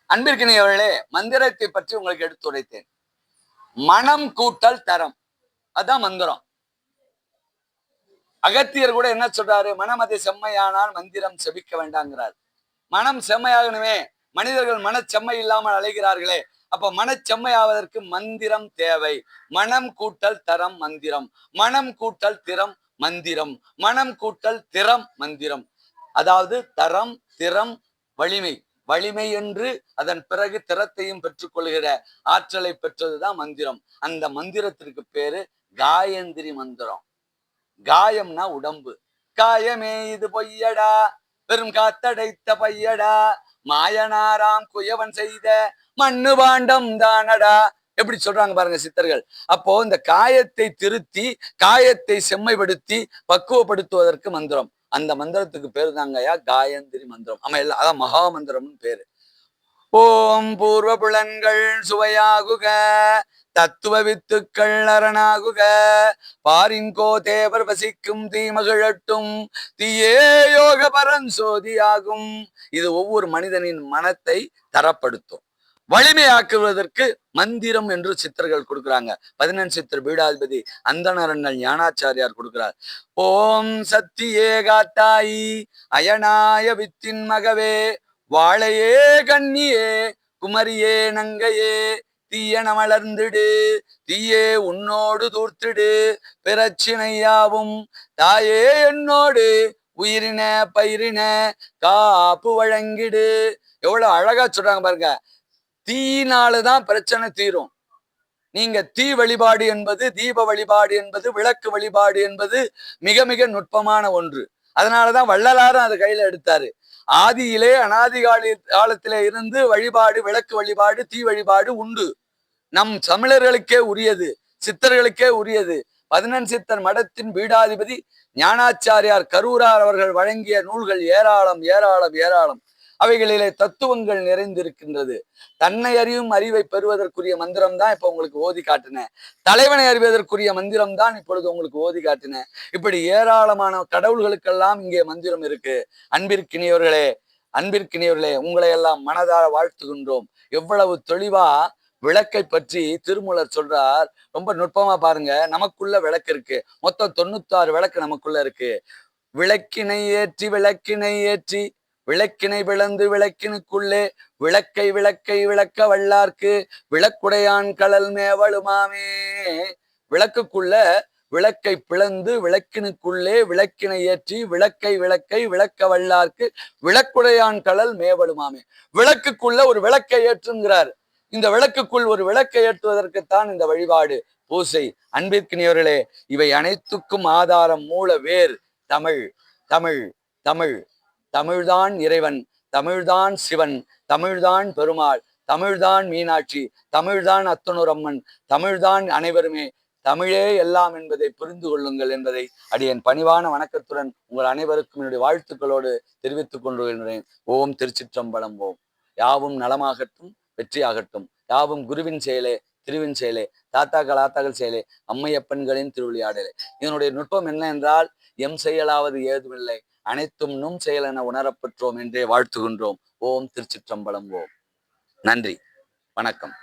அன்பிற்கினியவர்களே, மந்திரத்தை பற்றி உங்களுக்கு எடுத்துரைத்தேன். மனம் கூட்டல் தரம், அதான் மந்திரம். அகத்தியர் கூட என்ன சொல்றாரு? மனமதை செம்மையானால் மந்திரம் செபிக்க வேண்டாங்கிறார். மனம் செம்மையாகணுமே, மனிதர்கள் மனச்செம்மை இல்லாமல் அலைகிறார்களே, அப்ப மனச்செம்மையாவதற்கு மந்திரம் தேவை. மனம் கூட்டல் தரம் மந்திரம், மனம் கூட்டல் திறம் மந்திரம், மனம் கூட்டல் திறம் மந்திரம். அதாவது தரம், திறம், வலிமை. வலிமை என்று அதன் பிறகு திறத்தையும் பெற்றுக்கொள்கிற ஆற்றலை பெற்றதுதான் மந்திரம். அந்த மந்திரத்திற்கு பேரு காயந்திரி மந்திரம். காயம்னா உடம்பு. காயமே இது பொய்யடா, பெரும் காத்தடைத்த பையடா, மாயனாராம் குயவன் செய்த மண்ணு பாண்டம் தானடா. எப்படி சொல்றாங்க பாருங்க சித்தர்கள். அப்போ இந்த காயத்தை திருத்தி, காயத்தை செம்மைப்படுத்தி பக்குவப்படுத்துவதற்கு மந்திரம். அந்த மந்திரத்துக்கு பேரு தாங்கய்யா காயந்திரி மந்திரம். ஆமா, எல்லாம் அதான் மகா மந்திரம்னு பேரு. ஓம் பூர்வ புலன்கள் சுவையாகுக, தத்துவ வித்துக்கள் அரணாகுக, பாரின்கோ தேவர் வசிக்கும் தீமகிழட்டும், தீயே யோக பரஞ்சோதியாகும். இது ஒவ்வொரு மனிதனின் மனத்தை தரப்படுத்தும். வலிமையாக்குவதற்கு மந்திரம் என்று சித்தர்கள் கொடுக்குறாங்க. 11 சித்தர் பீடாதிபதி அந்தணரண்ணல் ஞானாச்சாரியார் கொடுக்கிறார். ஓம் சத்தியே காத்தாயி அயனாய வித்தின் மகவே, வாழையே கண்ணியே குமரியே நங்கையே, தீயன மலர்ந்திடு தீயே உன்னோடு தூர்த்திடு, பிரச்சினையாவும் தாயே என்னோடு உயிரின பயிரின காப்பு வழங்கிடு. எவ்வளவு அழகா சொல்றாங்க பாருங்க. தீயினாலதான் பிரச்சனை தீரும். நீங்க தீ வழிபாடு என்பது, தீப வழிபாடு என்பது, விளக்கு வழிபாடு என்பது மிக மிக நுட்பமான ஒன்று. அதனாலதான் வள்ளலாரும் அதை கையில எடுத்தாரு. ஆதியிலே அனாதி காலத்திலே இருந்து வழிபாடு, விளக்கு வழிபாடு, தீ வழிபாடு உண்டு. நம் தமிழர்களுக்கே உரியது, சித்தர்களுக்கே உரியது. 11 சித்தர் மடத்தின் பீடாதிபதி ஞானாச்சாரியார் கரூரார் அவர்கள் வழங்கிய நூல்கள் ஏராளம் ஏராளம் ஏராளம். அவைகளிலே தத்துவங்கள் நிறைந்திருக்கின்றது. தன்னை அறியும் அறிவை பெறுவதற்குரிய மந்திரம் தான் இப்ப உங்களுக்கு ஓதி காட்டினேன். தலைவனை அறிவதற்குரிய மந்திரம் தான் இப்பொழுது உங்களுக்கு ஓதி காட்டினேன். இப்படி ஏராளமான கடவுள்களுக்கெல்லாம் இங்கே மந்திரம் இருக்கு. அன்பிற்கினியவர்களே, அன்பிற்கினியவர்களே, உங்களை எல்லாம் மனதார வாழ்த்துகின்றோம். எவ்வளவு தெளிவா விளக்கை பற்றி திருமூலர் சொல்றார். ரொம்ப நுட்பமா பாருங்க. நமக்குள்ள விளக்கு இருக்கு. மொத்தம் 96 விளக்கு நமக்குள்ள இருக்கு. விளக்கினை ஏற்றி விளக்கினை ஏற்றி விளக்கினை பிளந்து விளக்கினுக்குள்ளே விளக்கை விளக்கை விளக்க வல்லார்க்கு விளக்குடையான் கடல் மேவலுமாமே. விளக்குக்குள்ள விளக்கை பிளந்து விளக்கினுக்குள்ளே விளக்கினை ஏற்றி விளக்கை விளக்கை விளக்க வல்லார்க்கு விளக்குடையான் கடல் மேவலுமாமே. விளக்குக்குள்ள ஒரு விளக்கை ஏற்றுங்கிறார். இந்த விளக்குக்குள் ஒரு விளக்கை ஏற்றுவதற்குத்தான் இந்த வழிபாடு, பூசை. அன்பிற்கினியவர்களே, இவை அனைத்துக்கும் ஆதாரம், மூல வேர் தமிழ். தமிழ் தமிழ் தமிழ்தான் இறைவன், தமிழ்தான் சிவன், தமிழ்தான் பெருமாள், தமிழ்தான் மீனாட்சி, தமிழ்தான் அத்தனூரம்மன், தமிழ்தான் அனைவருமே, தமிழே எல்லாம் என்பதை புரிந்து கொள்ளுங்கள் என்பதை அடியேன் பணிவான வணக்கத்துடன் உங்கள் அனைவருக்கும் என்னுடைய வாழ்த்துக்களோடு தெரிவித்துக் கொண்டுகின்றேன். ஓம் திருச்சிற்றம்பலம். ஓம். யாவும் நலமாகட்டும், வெற்றியாகட்டும். யாவும் குருவின் செயலே, திருவின் செயலே, தாத்தாக்கள் ஆத்தாக்கள் செயலே, அம்மையப்பன்களின் திருவிளையாடலே. இதனுடைய நுட்பம் என்ன என்றால், எம் செயலாவது ஏதுமில்லை, அனைத்தும் நும் செயல் என உணரப்பெற்றோம் என்றே வாழ்த்துகின்றோம். ஓம் திருச்சிற்றம்பலம். ஓம். நன்றி, வணக்கம்.